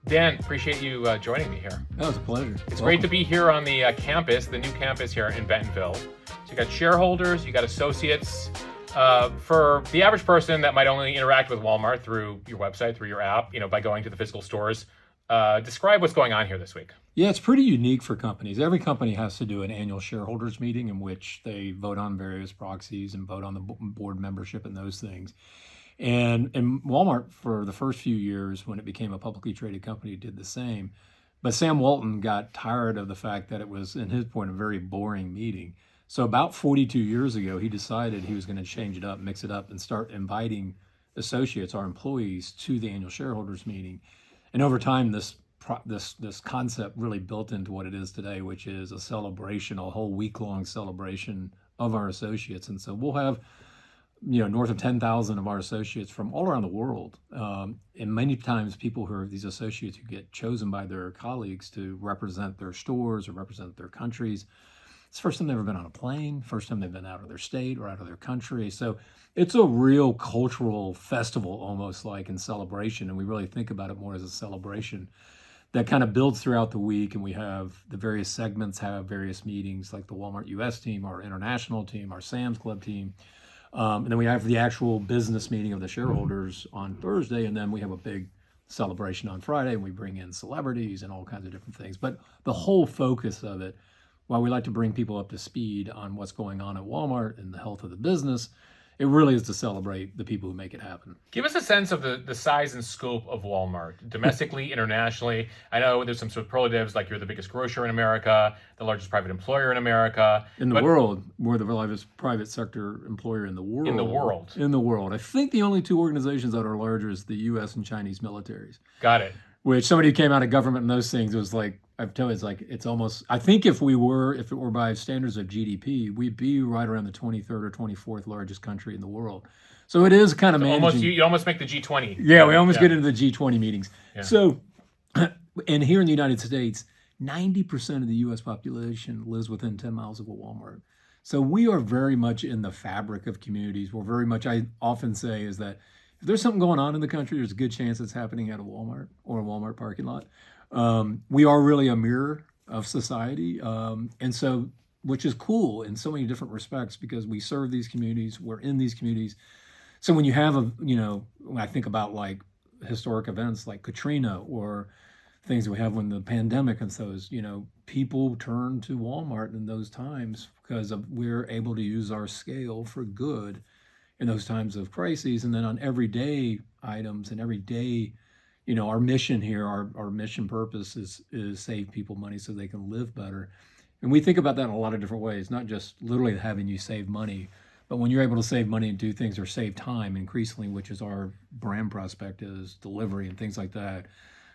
Dan, appreciate you joining me here. That was a pleasure. It's great to be here on the campus, the new campus here in Bentonville. So you got shareholders, you got associates. For the average person that might only interact with Walmart through your website, through your app, by going to the physical stores, describe what's going on here this week. Yeah, it's pretty unique for companies. Every company has to do an annual shareholders meeting in which they vote on various proxies and vote on the board membership and those things. And Walmart, for the first few years when it became a publicly traded company, did the same. But Sam Walton got tired of the fact that it was, in his point, a very boring meeting. So about 42 years ago, he decided he was going to change it up, mix it up, and start inviting associates, our employees, to the annual shareholders meeting. And over time, this concept really built into what it is today, which is a celebration, a whole week-long celebration of our associates. And so we'll have north of 10,000 of our associates from all around the world. And many times people who are these associates who get chosen by their colleagues to represent their stores or represent their countries. It's the first time they've ever been on a plane, first time they've been out of their state or out of their country. So it's a real cultural festival, almost like, in celebration. And we really think about it more as a celebration that kind of builds throughout the week. And we have the various segments have various meetings, like the Walmart US team, our international team, our Sam's Club team. And then we have the actual business meeting of the shareholders on Thursday, and then we have a big celebration on Friday, and we bring in celebrities and all kinds of different things. But the whole focus of it, while we like to bring people up to speed on what's going on at Walmart and the health of the business, it really is to celebrate the people who make it happen. Give us a sense of the size and scope of Walmart, domestically, internationally. I know there's some superlatives, like you're the biggest grocer in America, the largest private employer in America. In the world, we're the largest private sector employer in the world. In the world. In the world. I think the only two organizations that are larger is the U.S. and Chinese militaries. Got it. Which somebody who came out of government and those things, it was like, I've told you, it's like, it's almost, I think if it were by standards of GDP, we'd be right around the 23rd or 24th largest country in the world. So it is kind of managing. You almost make the G20. Yeah, we almost get into the G20 meetings. Yeah. So, and here in the United States, 90% of the U.S. population lives within 10 miles of a Walmart. So we are very much in the fabric of communities. We're very much, I often say, is that if there's something going on in the country, there's a good chance it's happening at a Walmart or a Walmart parking lot. We are really a mirror of society. And so, which is cool in so many different respects because we serve these communities, we're in these communities. So when you have when I think about like historic events like Katrina or things that we have when the pandemic and those, people turn to Walmart in those times because we're able to use our scale for good in those times of crises. And then on everyday items and everyday, our mission here, our mission purpose is save people money so they can live better. And we think about that in a lot of different ways, not just literally having you save money, but when you're able to save money and do things or save time increasingly, which is our brand prospect is delivery and things like that.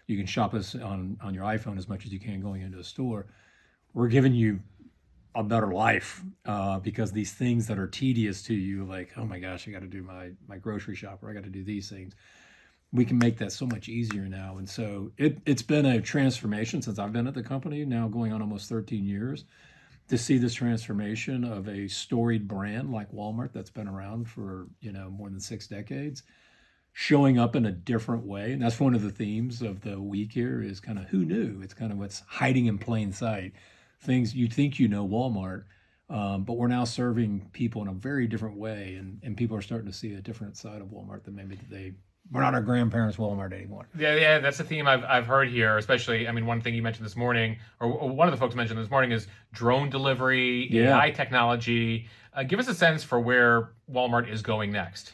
You can shop us on your iPhone as much as you can going into a store. We're giving you a better life because these things that are tedious to you, like, oh my gosh, I got to do my grocery shop or I got to do these things. We can make that so much easier now. And so it's been a transformation since I've been at the company, now going on almost 13 years, to see this transformation of a storied brand like Walmart that's been around for, more than 6 decades, showing up in a different way. And that's one of the themes of the week here is kind of who knew? It's kind of what's hiding in plain sight. Things you think Walmart, but we're now serving people in a very different way. And people are starting to see a different side of Walmart than maybe we're not our grandparents' Walmart anymore. Yeah, that's a theme I've heard here, especially, one thing you mentioned this morning, or one of the folks mentioned this morning is drone delivery, AI technology. Give us a sense for where Walmart is going next.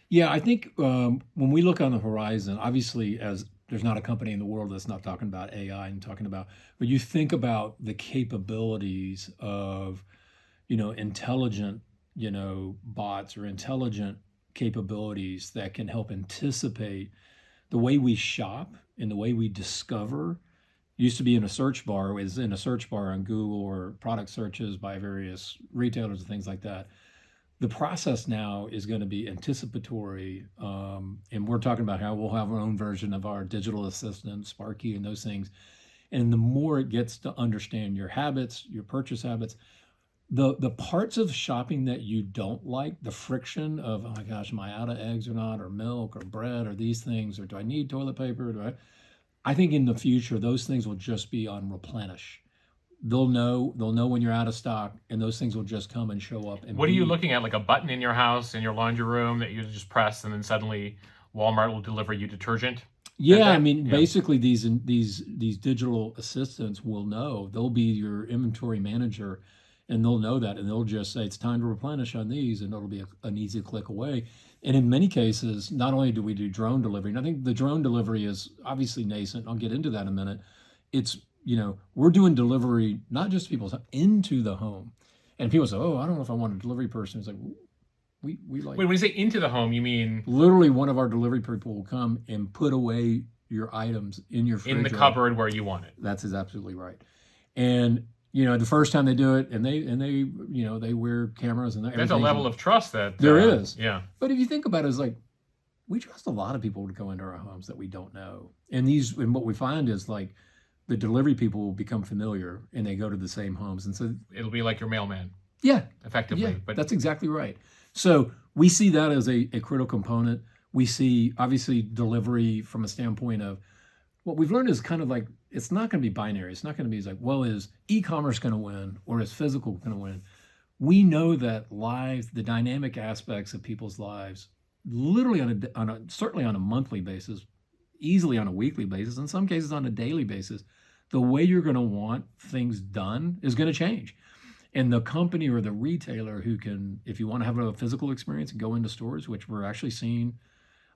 Yeah, I think when we look on the horizon, obviously, as there's not a company in the world that's not talking about AI and talking about, but you think about the capabilities of, intelligent, bots or intelligent capabilities that can help anticipate the way we shop and the way we discover. Used to be in a search bar, is in a search bar on Google or product searches by various retailers and things like that. The process now is going to be anticipatory, and we're talking about how we'll have our own version of our digital assistant, Sparky, and those things. And the more it gets to understand your habits, your purchase habits, the parts of shopping that you don't like, the friction of, oh my gosh, am I out of eggs or not, or milk or bread or these things, or do I need toilet paper? I think in the future, those things will just be on replenish. They'll know when you're out of stock, and those things will just come and show up. And What are you looking at? Like a button in your house, in your laundry room that you just press, and then suddenly Walmart will deliver you detergent? Yeah, I mean, Yeah. basically these digital assistants will know. They'll be your inventory manager, and they'll know that, and they'll just say it's time to replenish on these, and it'll be an easy click away. And in many cases, not only do we do drone delivery, and I think the drone delivery is obviously nascent. I'll get into that in a minute. It's we're doing delivery not just to people's into the home, and people say, "Oh, I don't know if I want a delivery person." It's like we like. Wait, when you say into the home, you mean Literally, one of our delivery people will come and put away your items in your in the refrigerator. cupboard where you want it? That's absolutely right. And the first time they do it, and they wear cameras and That's a everything. level of trust that There is. Yeah. But if you think about it, it's like we trust a lot of people to go into our homes that we don't know. And what we find is like the delivery people will become familiar, and they go to the same homes, and so It'll be like your mailman, yeah, effectively. yeah, But that's exactly right. So we see that as a critical component. We see obviously delivery from a standpoint of what we've learned is kind of like it's not going to be binary. It's not going to be like, well, is e-commerce going to win or is physical going to win? We know that the dynamic aspects of people's lives, literally certainly on a monthly basis, easily on a weekly basis, in some cases on a daily basis, the way you're going to want things done is going to change. And the company or the retailer who can, if you want to have a physical experience and go into stores, which we're actually seeing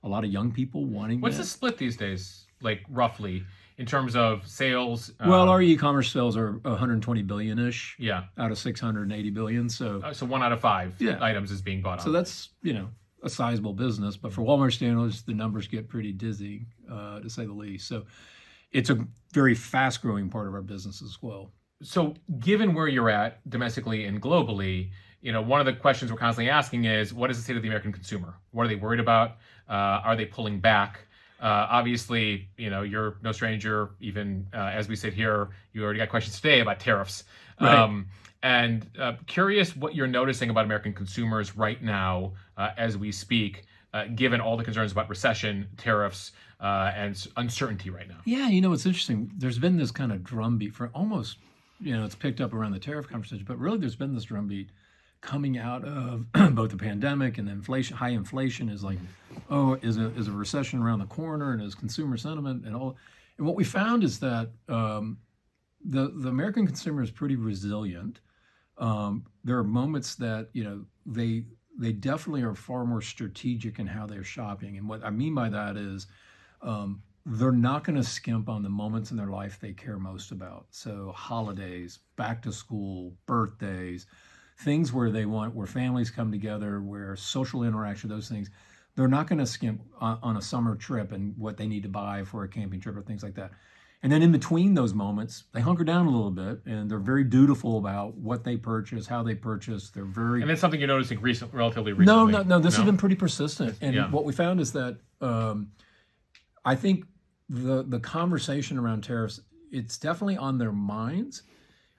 a lot of young people wanting what's that. the split these days, like roughly, in terms of sales? Well, our e-commerce sales are 120 billion-ish Yeah. out of 680 billion. So, So 1 out of 5 Yeah. items is being bought on. so that's, a sizable business. But for Walmart standards, the numbers get pretty dizzy, to say the least. So it's a very fast-growing part of our business as well. So given where you're at domestically and globally, one of the questions we're constantly asking is, what is the state of the American consumer? What are they worried about? Are they pulling back? Obviously, you're no stranger, even as we sit here, you already got questions today about tariffs. Right. And curious what you're noticing about American consumers right now as we speak, given all the concerns about recession, tariffs, and uncertainty right now. Yeah, it's interesting. There's been this kind of drumbeat for almost, it's picked up around the tariff conversation, but really there's been this drumbeat coming out of both the pandemic and inflation. High inflation is like, oh, is a recession around the corner, and is consumer sentiment and all. And what we found is that the American consumer is pretty resilient. There are moments that they definitely are far more strategic in how they're shopping, and what I mean by that is they're not going to skimp on the moments in their life they care most about. So holidays, back to school, birthdays, things where families come together, where social interaction, those things, they're not going to skimp on a summer trip and what they need to buy for a camping trip or things like that. And then in between those moments, they hunker down a little bit, and they're very dutiful about what they purchase, how they purchase. They're very... And that's something you're noticing relatively recently. No. This has been pretty persistent. And Yeah. what we found is that I think the conversation around tariffs, it's definitely on their minds.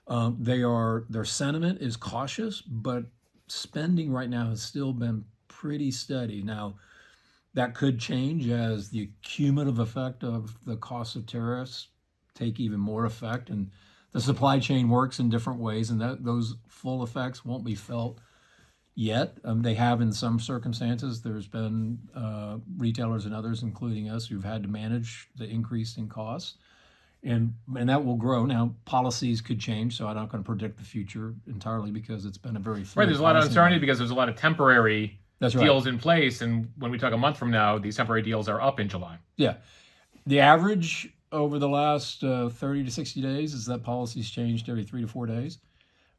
Their sentiment is cautious, but spending right now has still been pretty steady. Now, that could change as the cumulative effect of the cost of tariffs take even more effect, and the supply chain works in different ways, and those full effects won't be felt yet. They have in some circumstances. There's been retailers and others, including us, who've had to manage the increase in costs. And that will grow. Now, policies could change, so I'm not going to predict the future entirely because it's been a very fluid Right, there's a lot of policy uncertainty environment. because there's a lot of temporary That's right. deals in place, and when we talk a month from now, these temporary deals are up in July. Yeah. The average over the last 30 to 60 days is that policy's changed every 3 to 4 days.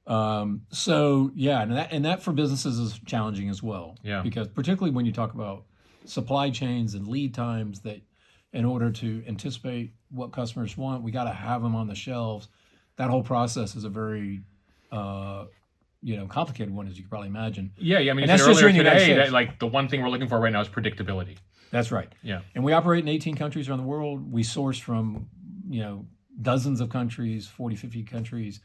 So, yeah, and that for businesses is challenging as well. Yeah. Because particularly when you talk about supply chains and lead times, that in order to anticipate what customers want, we got to have them on the shelves. That whole process is a very complicated one, as you can probably imagine. Yeah, I mean, And you that's said just earlier here in the United today States. that like the one thing we're looking for right now is predictability. That's right. Yeah. And we operate in 18 countries around the world. We source from, dozens of countries, 40, 50 countries.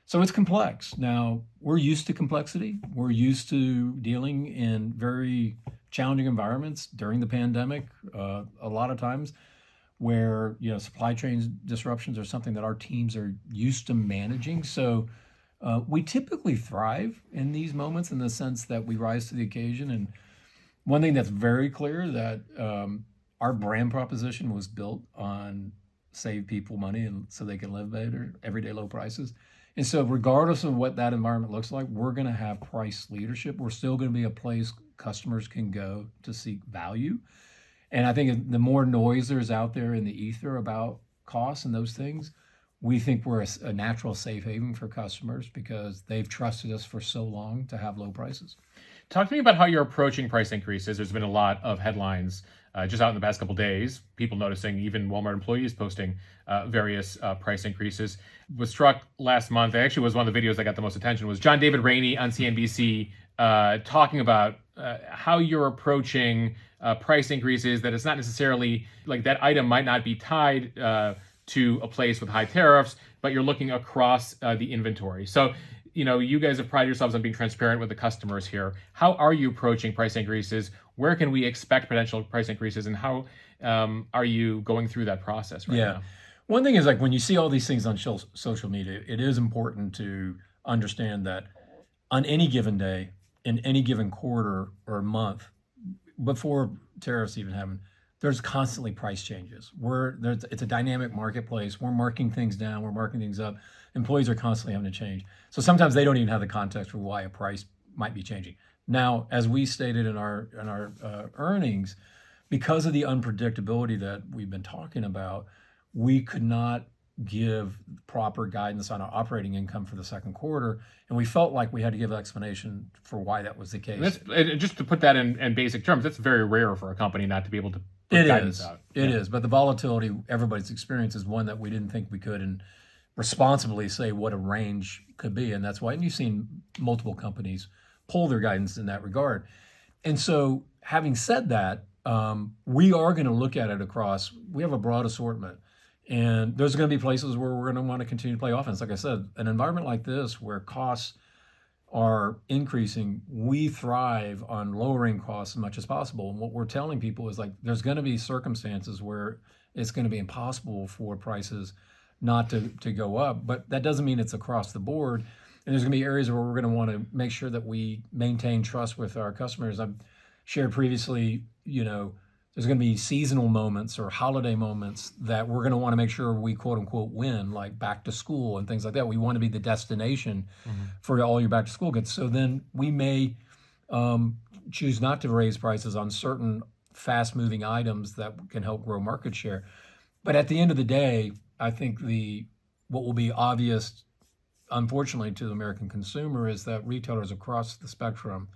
So it's complex. Now, we're used to complexity. We're used to dealing in very challenging environments during the pandemic. A lot of times, where supply chain disruptions are something that our teams are used to managing. So we typically thrive in these moments in the sense that we rise to the occasion. And one thing that's very clear that our brand proposition was built on save people money and so they can live better, everyday low prices. And so regardless of what that environment looks like, we're going to have price leadership. We're still going to be a place customers can go to seek value. And I think the more noise there's out there in the ether about costs and those things, we think we're a natural safe haven for customers because they've trusted us for so long to have low prices. Talk to me about how you're approaching price increases. There's been a lot of headlines just out in the past couple of days, people noticing, even Walmart employees posting various price increases. Was struck last month, actually was one of the videos that got the most attention, was John David Rainey on CNBC talking about how you're approaching price increases, that it's not necessarily like that item might not be tied to a place with high tariffs, but you're looking across the inventory. So, you guys have prided yourselves on being transparent with the customers here. How are you approaching price increases? Where can we expect potential price increases, and how are you going through that process right now? One thing is, like, when you see all these things on social media, it is important to understand that on any given day, in any given quarter or month, before tariffs even happen, there's constantly price changes. It's a dynamic marketplace. We're marking things down. We're marking things up. Employees are constantly having to change. So sometimes they don't even have the context for why a price might be changing. Now, as we stated in our earnings, because of the unpredictability that we've been talking about, we could not give proper guidance on our operating income for the second quarter, and we felt like we had to give an explanation for why that was the case. Just to put that in basic terms, that's very rare for a company not to be able to put guidance out. It is, but the volatility everybody's experienced is one that we didn't think we could and responsibly say what a range could be, and that's why. And you've seen multiple companies pull their guidance in that regard. And so, having said that, we are going to look at it across. We have a broad assortment. And there's going to be places where we're going to want to continue to play offense. Like I said, an environment like this where costs are increasing, we thrive on lowering costs as much as possible. And what we're telling people is, like, there's going to be circumstances where it's going to be impossible for prices not to go up. But that doesn't mean it's across the board. And there's going to be areas where we're going to want to make sure that we maintain trust with our customers. I've shared previously, there's going to be seasonal moments or holiday moments that we're going to want to make sure we quote unquote win, like back to school and things like that. We want to be the destination for all your back to school goods. So then we may choose not to raise prices on certain fast moving items that can help grow market share. But at the end of the day, I think what will be obvious, unfortunately, to the American consumer is that retailers across the spectrum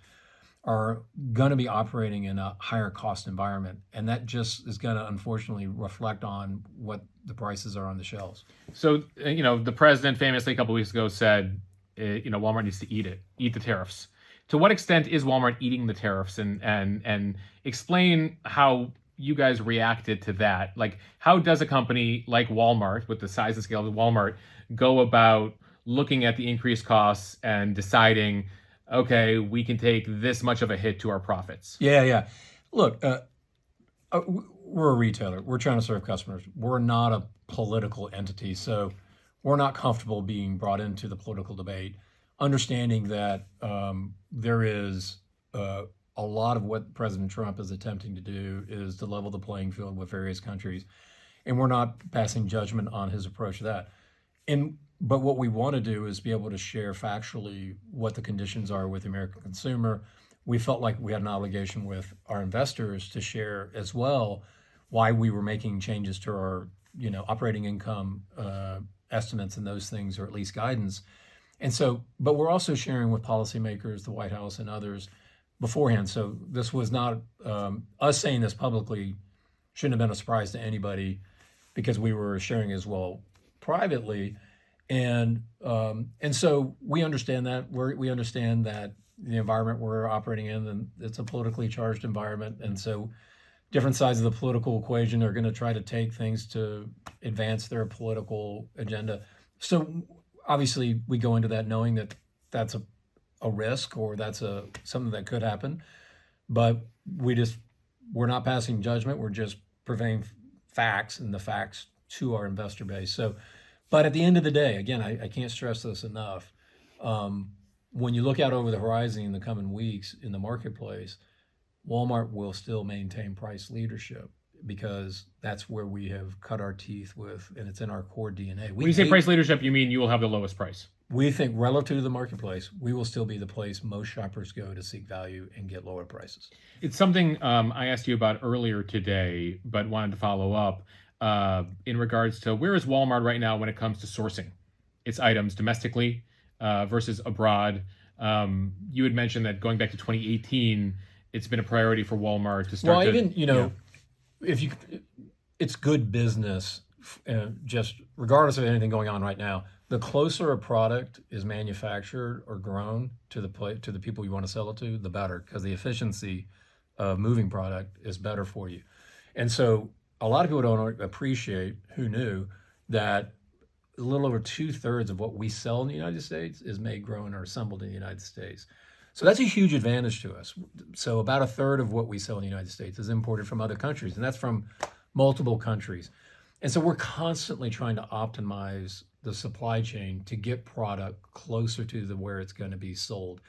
are going to be operating in a higher cost environment. And that just is going to unfortunately reflect on what the prices are on the shelves. So, the president famously a couple of weeks ago said, Walmart needs to eat the tariffs. To what extent is Walmart eating the tariffs, and explain how you guys reacted to that? Like, how does a company like Walmart, with the size and scale of Walmart, go about looking at the increased costs and deciding, okay, we can take this much of a hit to our profits? Yeah. Look, we're a retailer. We're trying to serve customers. We're not a political entity, so we're not comfortable being brought into the political debate. Understanding that there is a lot of what President Trump is attempting to do is to level the playing field with various countries, and we're not passing judgment on his approach to that. But what we want to do is be able to share factually what the conditions are with the American consumer. We felt like we had an obligation with our investors to share as well why we were making changes to our, operating income estimates and those things, or at least guidance. And so, but we're also sharing with policymakers, the White House and others beforehand. So this was not, us saying this publicly shouldn't have been a surprise to anybody, because we were sharing as well privately. And so we understand that. We understand that the environment we're operating in, and it's a politically charged environment. And so different sides of the political equation are going to try to take things to advance their political agenda. So obviously we go into that knowing that that's a risk, or that's something that could happen. But we're not passing judgment. We're just purveying facts and the facts to our investor base. So, but at the end of the day, again, I can't stress this enough. When you look out over the horizon in the coming weeks in the marketplace, Walmart will still maintain price leadership because that's where we have cut our teeth with, and it's in our core DNA. When you say price leadership, you mean you will have the lowest price? We think relative to the marketplace, we will still be the place most shoppers go to seek value and get lower prices. It's something I asked you about earlier today, but wanted to follow up in regards to where is Walmart right now when it comes to sourcing its items domestically versus abroad. You had mentioned that going back to 2018, it's been a priority for Walmart to start. Well, even if you, it's good business. Just regardless of anything going on right now, the closer a product is manufactured or grown to the people you want to sell it to, the better, because the efficiency of moving product is better for you. And so a lot of people don't appreciate, who knew, that a little over 2/3 of what we sell in the United States is made, grown, or assembled in the United States. So that's a huge advantage to us. So about 1/3 of what we sell in the United States is imported from other countries, and that's from multiple countries. And so we're constantly trying to optimize the supply chain to get product closer to where it's going to be sold,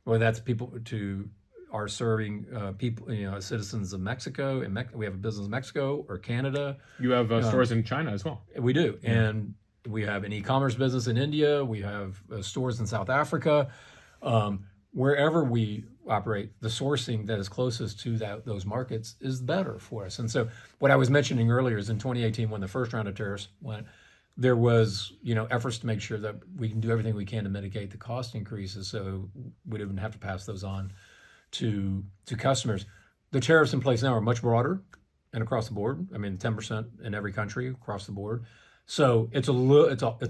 whether that's people to are serving people, citizens of Mexico, and we have a business in Mexico or Canada. You have stores in China as well. We do, and we have an e-commerce business in India. We have stores in South Africa. Wherever we operate, the sourcing that is closest to those markets is better for us. And so what I was mentioning earlier is in 2018, when the first round of tariffs went, there was efforts to make sure that we can do everything we can to mitigate the cost increases so we didn't have to pass those on to customers. The tariffs in place now are much broader and across the board. I mean, 10% in every country across the board. So it's a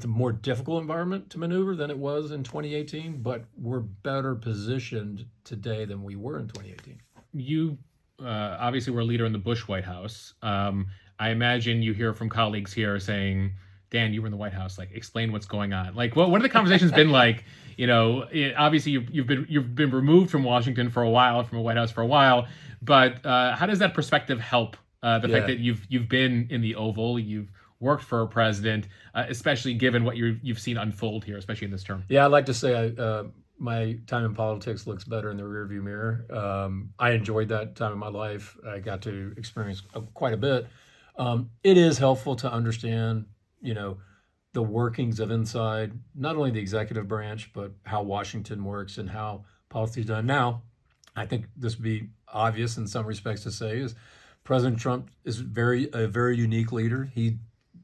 more difficult environment to maneuver than it was in 2018, but we're better positioned today than we were in 2018. You obviously were a leader in the Bush White House. I imagine you hear from colleagues here saying, Dan, you were in the White House. Like, explain what's going on. Like, what have the conversations been like? Obviously you've been removed from Washington for a while, from the White House for a while. But how does that perspective help the fact that you've been in the Oval, you've worked for a president, especially given what you've seen unfold here, especially in this term? Yeah, I'd like to say my time in politics looks better in the rearview mirror. I enjoyed that time in my life. I got to experience quite a bit. It is helpful to understand, the workings of inside, not only the executive branch, but how Washington works and how policy is done. Now, I think this would be obvious in some respects to say is President Trump is a very unique leader. He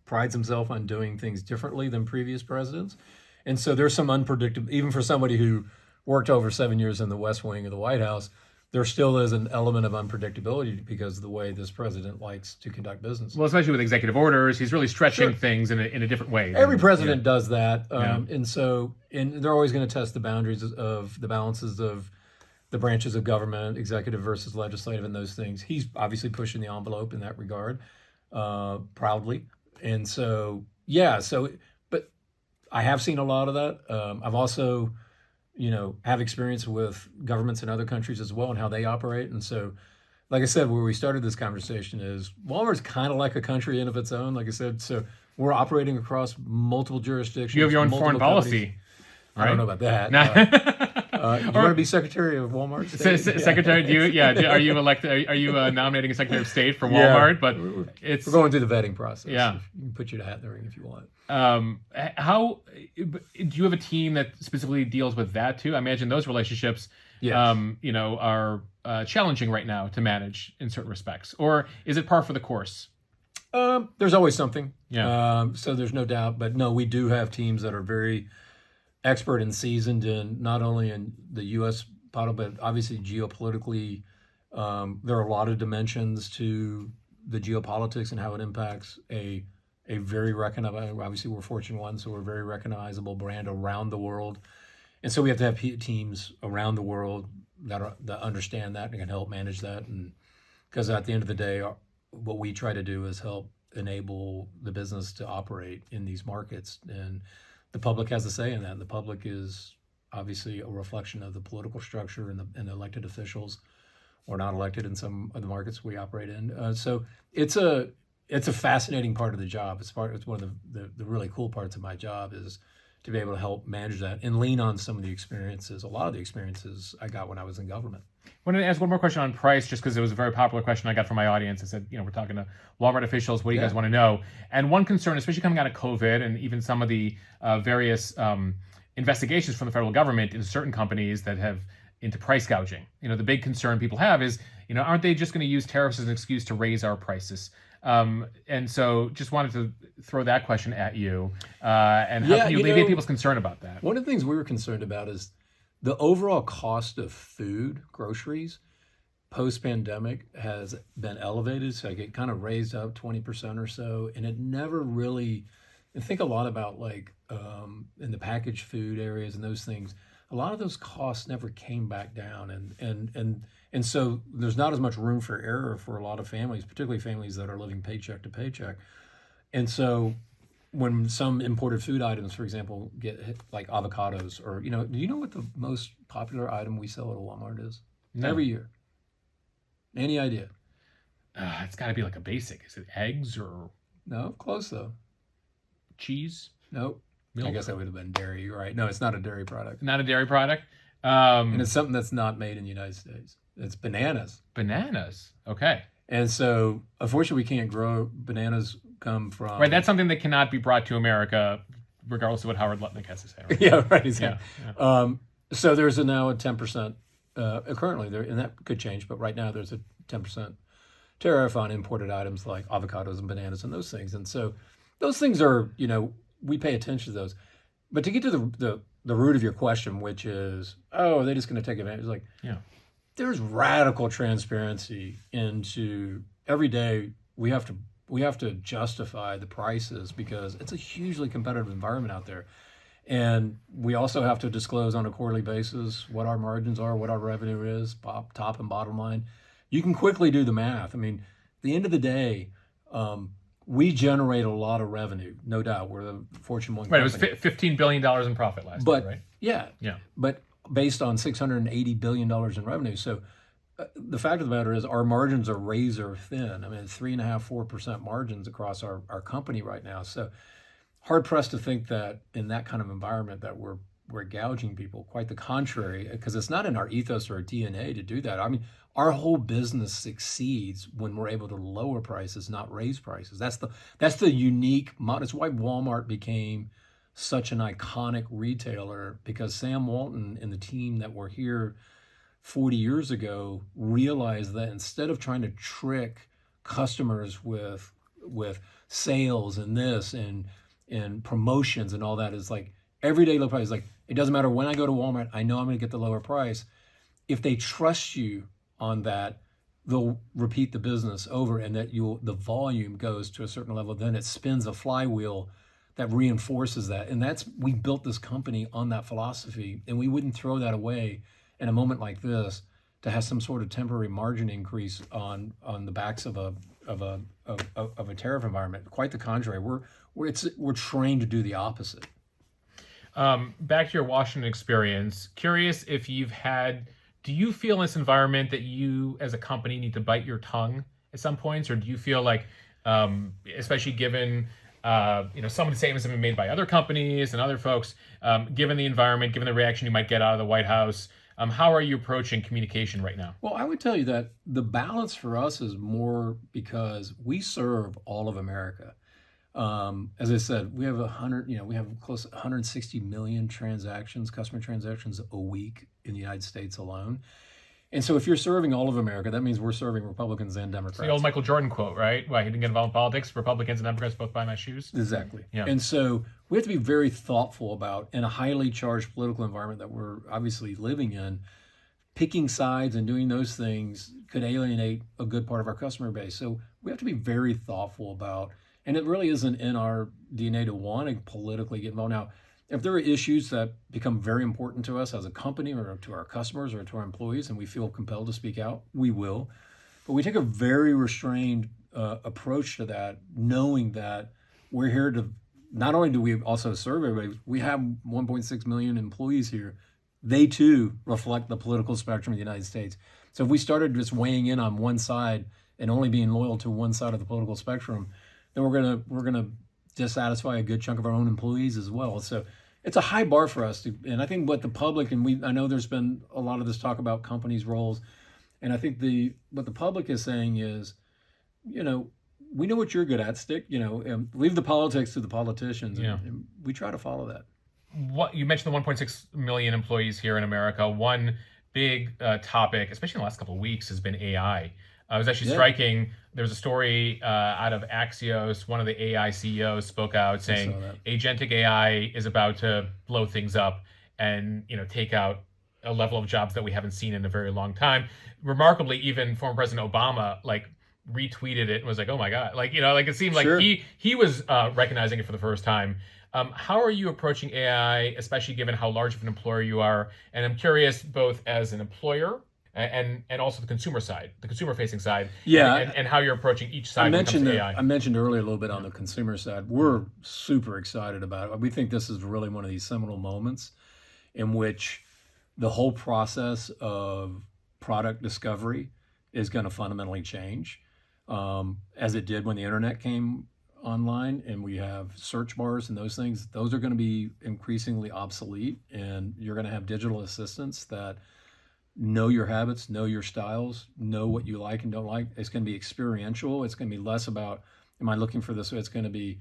prides himself on doing things differently than previous presidents. And so there's some unpredictable, even for somebody who worked over 7 years in the West Wing of the White House, there still is an element of unpredictability because of the way this president likes to conduct business. Well, especially with executive orders, he's really stretching things in a different way. Every president does that. And they're always going to test the boundaries of the balances of the branches of government, executive versus legislative, and those things. He's obviously pushing the envelope in that regard, proudly. And so, but I have seen a lot of that. I've also, have experience with governments in other countries as well and how they operate. And so, like I said, where we started this conversation is Walmart's kind of like a country in of its own, like I said. So we're operating across multiple jurisdictions. You have your own foreign policy. Right? I don't know about that. You want to be Secretary of Walmart? Secretary, are you elected? Are you nominating a Secretary of State for Walmart? Yeah, but we're going through the vetting process. Yeah, you can put your hat in the ring if you want. How do you have a team that specifically deals with that too? I imagine those relationships, are challenging right now to manage in certain respects, or is it par for the course? There's always something. Yeah. So there's no doubt, but no, we do have teams that are very expert and seasoned in not only in the U.S. but obviously geopolitically. There are a lot of dimensions to the geopolitics and how it impacts a very recognizable, obviously we're Fortune 1, so we're a very recognizable brand around the world. And so we have to have teams around the world that understand that and can help manage that. And because at the end of the day, what we try to do is help enable the business to operate in these markets. And the public has a say in that. And the public is obviously a reflection of the political structure and the elected officials, or not elected in some of the markets we operate in. So it's it's a fascinating part of the job. It's one of the really cool parts of my job is to be able to help manage that and lean on some of the experiences, a lot of the experiences I got when I was in government. I wanted to ask one more question on price, just because it was a very popular question I got from my audience. I said, we're talking to Walmart officials. What do you guys want to know? And one concern, especially coming out of COVID and even some of the various investigations from the federal government into certain companies that have into price gouging. The big concern people have is, aren't they just going to use tariffs as an excuse to raise our prices? And so just wanted to throw that question at you. And how can you alleviate people's concern about that? One of the things we were concerned about is the overall cost of food, groceries, post-pandemic has been elevated. So it kind of raised up 20% or so. And it never really, I think a lot about like in the packaged food areas and those things, a lot of those costs never came back down. And so there's not as much room for error for a lot of families, particularly families that are living paycheck to paycheck. And so when some imported food items, for example, get hit, like avocados, or, do you know what the most popular item we sell at a Walmart is? No. Every year. Any idea? It's got to be like a basic. Is it eggs or? No, close though. Cheese? Nope. Milk? I guess that would have been dairy. You're right. No, it's not a dairy product. Not a dairy product? And it's something that's not made in the United States. It's bananas. Bananas. Okay. And so, unfortunately, we can't grow bananas. Come from right. That's something that cannot be brought to America, regardless of what Howard Lutnick has to say. Right? Yeah, right. Exactly. Yeah. So there's now a 10% currently there, and that could change. But right now, there's a 10% tariff on imported items like avocados and bananas and those things. And so, those things are we pay attention to those. But to get to the root of your question, which is, are they just going to take advantage? Like, there's radical transparency into every day we have to justify the prices because it's a hugely competitive environment out there. And we also have to disclose on a quarterly basis what our margins are, what our revenue is, top and bottom line. You can quickly do the math. I mean, at the end of the day, we generate a lot of revenue, no doubt. We're the Fortune 1 company. Right, it was $15 billion in profit last year, right? Yeah. But based on $680 billion in revenue. So the fact of the matter is our margins are razor thin. I mean, 3.5%, 4% margins across our company right now. So hard pressed to think that in that kind of environment that we're gouging people. Quite the contrary, because it's not in our ethos or our DNA to do that. I mean, our whole business succeeds when we're able to lower prices, not raise prices. That's the unique model. It's why Walmart became such an iconic retailer, because Sam Walton and the team that were here 40 years ago realized that instead of trying to trick customers with sales and this and promotions and all that, is like everyday low price. Like, it doesn't matter when I go to Walmart, I know I'm going to get the lower price. If they trust you on that, they'll repeat the business over, and that the volume goes to a certain level. Then it spins a flywheel that reinforces that. And we built this company on that philosophy, and we wouldn't throw that away in a moment like this to have some sort of temporary margin increase on the backs of a tariff environment. Quite the contrary. We're trained to do the opposite. Back to your Washington experience, curious if do you feel in this environment that you as a company need to bite your tongue at some points, or do you feel like, especially given some of the statements have been made by other companies and other folks, given the environment, given the reaction you might get out of the White House, how are you approaching communication right now? Well, I would tell you that the balance for us is more because we serve all of America. As I said, we have we have close to 160 million customer transactions a week in the United States alone. And so if you're serving all of America, that means we're serving Republicans and Democrats. It's the old Michael Jordan quote, right? Why he didn't get involved in politics. Republicans and Democrats both buy my shoes. Exactly. Yeah. And so we have to be very thoughtful about, in a highly charged political environment that we're obviously living in, picking sides and doing those things could alienate a good part of our customer base. So we have to be very thoughtful about, and it really isn't in our DNA to want to politically get involved. Now, if there are issues that become very important to us as a company or to our customers or to our employees and we feel compelled to speak out, we will. But we take a very restrained approach to that, knowing that we're here to, not only do we also serve everybody, we have 1.6 million employees here. They too reflect the political spectrum of the United States. So if we started just weighing in on one side and only being loyal to one side of the political spectrum, then we're gonna dissatisfy a good chunk of our own employees as well. So it's a high bar for us to, and I think what the public, and I know there's been a lot of this talk about companies' roles, and I think what the public is saying is, you know, we know what you're good at, stick, leave the politics to the politicians, and we try to follow that. What you mentioned, the 1.6 million employees here in America. One big topic, especially in the last couple of weeks, has been AI. It was actually striking. There was a story out of Axios. One of the AI CEOs spoke out saying agentic AI is about to blow things up and take out a level of jobs that we haven't seen in a very long time. Remarkably, even former President Obama retweeted it and was like, "Oh my God!" It seemed like he was recognizing it for the first time. How are you approaching AI, especially given how large of an employer you are? And I'm curious, both as an employer and also the consumer side, the consumer-facing side, and how you're approaching each side when it comes to AI. I mentioned earlier a little bit on the consumer side. We're super excited about it. We think this is really one of these seminal moments in which the whole process of product discovery is going to fundamentally change, as it did when the internet came online, and we have search bars and those things. Those are going to be increasingly obsolete, and you're going to have digital assistants that know your habits, know your styles, know what you like and don't like. It's going to be experiential. It's going to be less about, am I looking for this? It's going to be,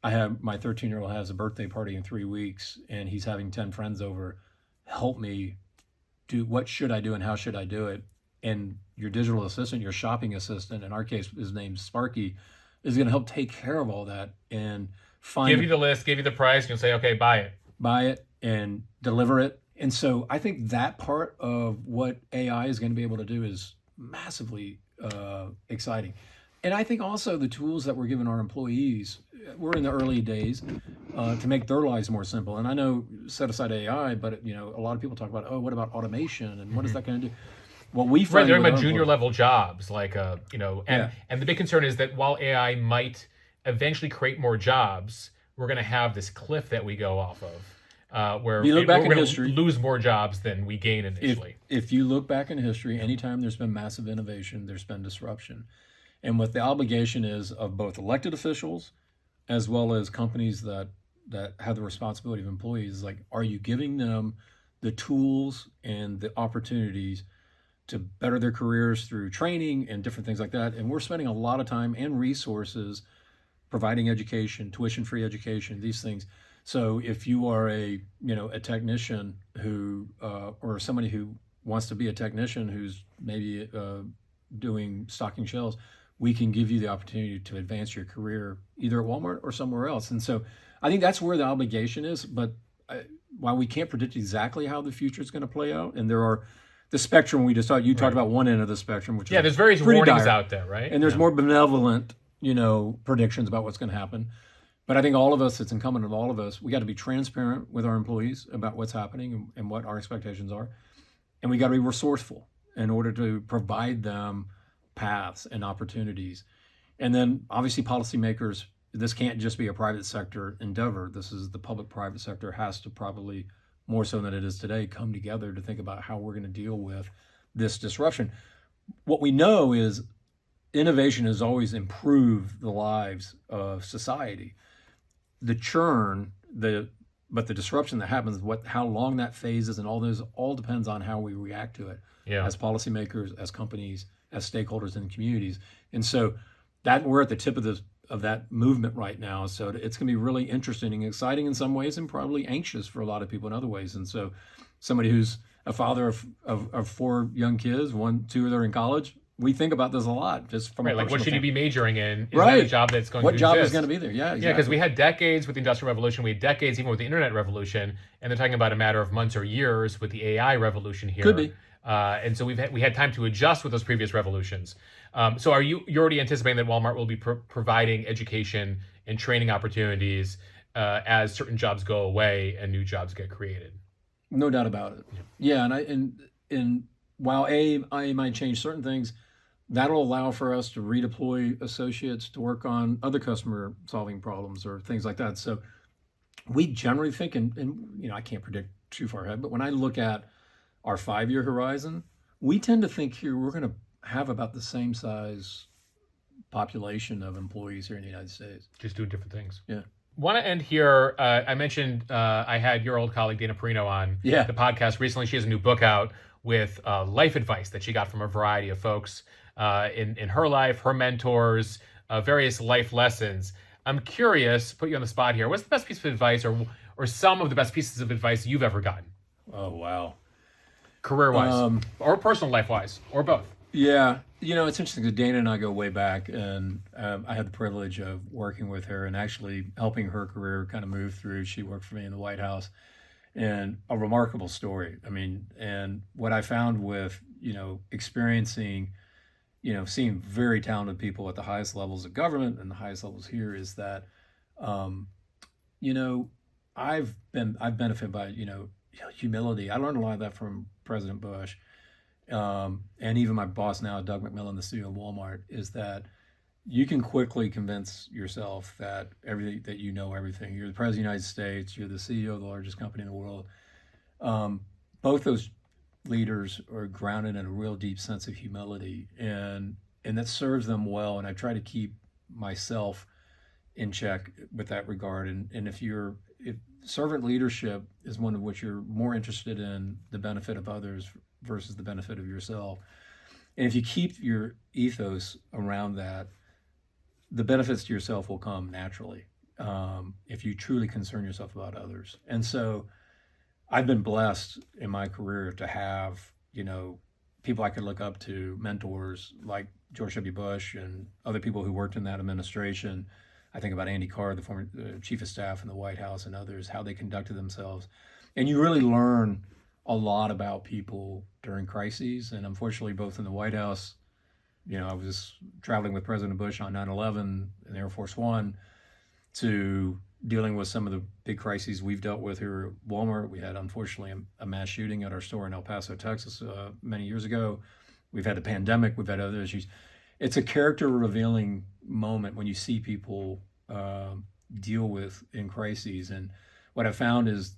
I have my 13-year-old has a birthday party in 3 weeks, and he's having 10 friends over. Help me do, what should I do and how should I do it? And your digital assistant, your shopping assistant, in our case, his name's Sparky, is going to help take care of all that and give you the list, give you the price, and you'll say, okay, buy it and deliver it. And so I think that part of what AI is going to be able to do is massively exciting. And I think also the tools that we're giving our employees, we're in the early days, to make their lives more simple. And I know, set aside AI, but a lot of people talk about, what about automation and what is that going to do? What we find, they're talking about junior level jobs, and the big concern is that while AI might eventually create more jobs, we're going to have this cliff that we go off of, where we're going to lose more jobs than we gain initially. If you look back in history, anytime there's been massive innovation, there's been disruption. And what the obligation is of both elected officials as well as companies that have the responsibility of employees is are you giving them the tools and the opportunities to better their careers through training and different things like that? And we're spending a lot of time and resources providing education, tuition-free education, these things. So if you are a technician who, or somebody who wants to be a technician who's maybe doing stocking shelves, we can give you the opportunity to advance your career either at Walmart or somewhere else. And so I think that's where the obligation is. But while we can't predict exactly how the future is going to play out, and there are the spectrum we just talked, you talked about one end of the spectrum, which is there's various warnings out there, right? And there's more benevolent, predictions about what's going to happen. But I think all of us, it's incumbent on all of us, we got to be transparent with our employees about what's happening and what our expectations are. And we got to be resourceful in order to provide them paths and opportunities. And then obviously policymakers, this can't just be a private sector endeavor. This is the public-private sector has to probably, more so than it is today, come together to think about how we're going to deal with this disruption. What we know is innovation has always improved the lives of society. The churn, but the disruption that happens, how long that phase is, and all those all depends on how we react to it as policymakers, as companies, as stakeholders in communities. And so that we're at the tip of that movement right now. So it's going to be really interesting and exciting in some ways, and probably anxious for a lot of people in other ways. And so somebody who's a father of 4 young kids, 2 are in college, we think about this a lot, just from what should you be majoring in? Is that a job that's going to exist? What job is going to be there? Yeah, exactly. Yeah, because we had decades with the Industrial Revolution, we had decades even with the Internet Revolution, and they're talking about a matter of months or years with the AI revolution here. Could be. And so we had time to adjust with those previous revolutions. So you're already anticipating that Walmart will be providing education and training opportunities as certain jobs go away and new jobs get created? No doubt about it. Yeah, and while AI might change certain things, that'll allow for us to redeploy associates to work on other customer solving problems or things like that. So we generally think, and I can't predict too far ahead, but when I look at our 5-year horizon, we tend to think here we're going to have about the same size population of employees here in the United States. Just doing different things. Yeah. Want to end here. I mentioned I had your old colleague Dana Perino on Yeah. the podcast recently. She has a new book out with life advice that she got from a variety of folks in her life, her mentors, various life lessons. I'm curious, put you on the spot here. What's the best piece of advice, or some of the best pieces of advice you've ever gotten, Oh, wow. career-wise, or personal life-wise, or both? Yeah, it's interesting because Dana and I go way back, and I had the privilege of working with her and actually helping her career kind of move through. She worked for me in the White House, and a remarkable story. I mean, and what I found with, experiencing, seeing very talented people at the highest levels of government and the highest levels here is that, you know, I've benefited by, humility. I learned a lot of that from President Bush. And even my boss now, Doug McMillan, the CEO of Walmart, is that you can quickly convince yourself that you know everything. You're the president of the United States. You're the CEO of the largest company in the world. Both those leaders are grounded in a real deep sense of humility, and that serves them well. And I try to keep myself in check with that regard. And if servant leadership is one of which you're more interested in the benefit of others versus the benefit of yourself. And if you keep your ethos around that, the benefits to yourself will come naturally if you truly concern yourself about others. And so I've been blessed in my career to have, people I could look up to, mentors like George W. Bush and other people who worked in that administration. I think about Andy Carr, the former chief of staff in the White House, and others, how they conducted themselves. And you really learn a lot about people during crises. And unfortunately, both in the White House, I was traveling with President Bush on 9/11 in Air Force One, to dealing with some of the big crises we've dealt with here at Walmart. We had, unfortunately, a mass shooting at our store in El Paso, Texas, many years ago. We've had the pandemic. We've had other issues. It's a character revealing moment when you see people deal with in crises. And what I found is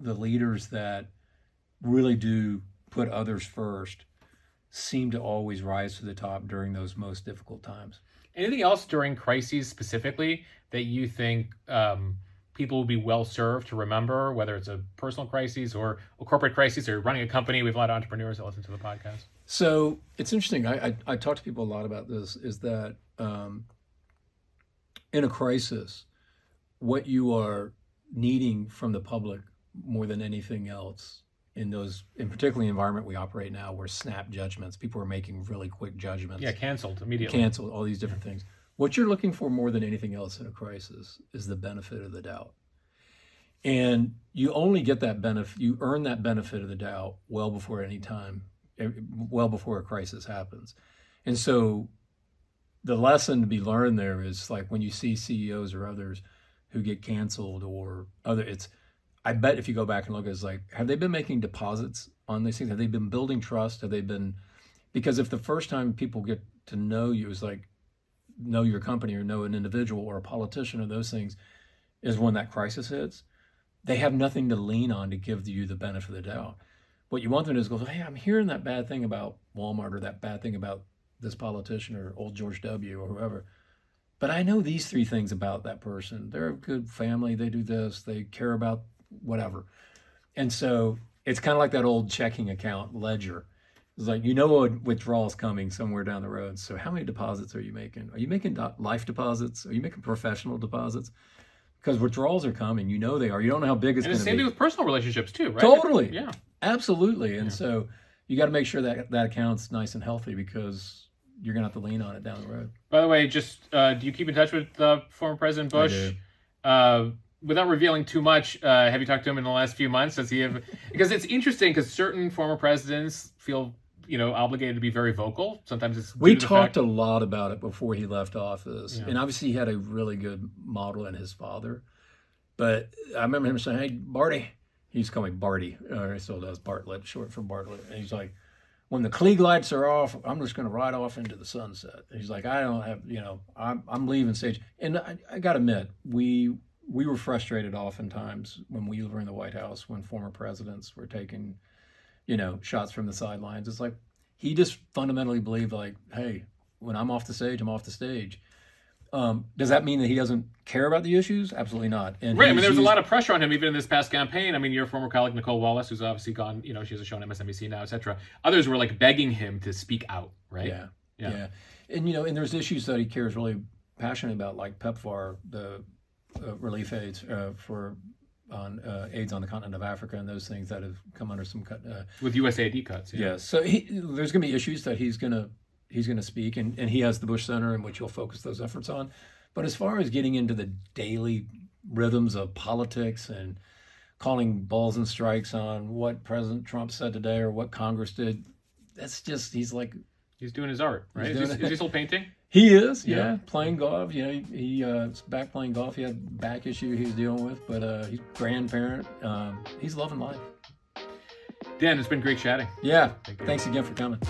the leaders that really do put others first seem to always rise to the top during those most difficult times. Anything else during crises specifically that you think people will be well served to remember, whether it's a personal crisis or a corporate crisis, or you're running a company? We have a lot of entrepreneurs that listen to the podcast. So it's interesting. I talk to people a lot about this, is that in a crisis, what you are needing from the public more than anything else, in particularly the environment we operate now, where snap judgments, people are making really quick judgments. Yeah, canceled immediately. Canceled, all these different things. What you're looking for more than anything else in a crisis is the benefit of the doubt. And you only get that benefit, you earn that benefit of the doubt well before a crisis happens. And so the lesson to be learned there is, like, when you see CEOs or others who get canceled or I bet if you go back and look, it's like, have they been making deposits on these things? Have they been building trust? Because if the first time people get to know you is like, know your company or know an individual or a politician or those things, is when that crisis hits, they have nothing to lean on to give you the benefit of the doubt. What you want them to do is go, hey, I'm hearing that bad thing about Walmart, or that bad thing about this politician or old George W. or whoever. But I know these 3 things about that person. They're a good family. They do this. They care about whatever. And so it's kind of like that old checking account ledger. It's like, a withdrawal's coming somewhere down the road. So how many deposits are you making? Are you making life deposits? Are you making professional deposits? Because withdrawals are coming. They are. You don't know how big it's going to be. And the same thing with personal relationships too, right? Totally. Yeah. Absolutely. And so you got to make sure that account's nice and healthy, because you're going to have to lean on it down the road. By the way, just do you keep in touch with former President Bush? I do. Without revealing too much, have you talked to him in the last few months? Does he have? Because it's interesting, because certain former presidents feel obligated to be very vocal. Sometimes it's we talked a lot about it before he left office, Yeah. and obviously he had a really good model in his father. But I remember him saying, "Hey, Barty," he used to call me Barty, or he still does, Bartlett, short for Bartlett. And he's like, "When the Klieg lights are off, I'm just going to ride off into the sunset." And he's like, "I don't have, I'm leaving stage." And I got to admit, we were frustrated oftentimes when we were in the White House when former presidents were taking, shots from the sidelines. It's like, He just fundamentally believed, like, hey, when I'm off the stage, I'm off the stage. Does that mean that he doesn't care about the issues? Absolutely not. And Right. I mean, there was a lot of pressure on him even in this past campaign. I mean, your former colleague Nicole Wallace, who's obviously gone, she has a show on MSNBC now, etc. Others were like begging him to speak out, right? Yeah. And and there's issues that he cares really passionate about, like PEPFAR, the relief aids on AIDS on the continent of Africa, and those things that have come under some cut with USAID cuts. Yeah. So there's going to be issues that he's going to speak, and he has the Bush Center in which he'll focus those efforts on. But as far as getting into the daily rhythms of politics and calling balls and strikes on what President Trump said today or what Congress did, that's just, he's doing his art, right? Is he still painting? He is, yeah. Playing golf. He's back playing golf. He had a back issue he was dealing with, but he's a grandparent. He's loving life. Dan, it's been great chatting. Yeah. Thanks again for coming.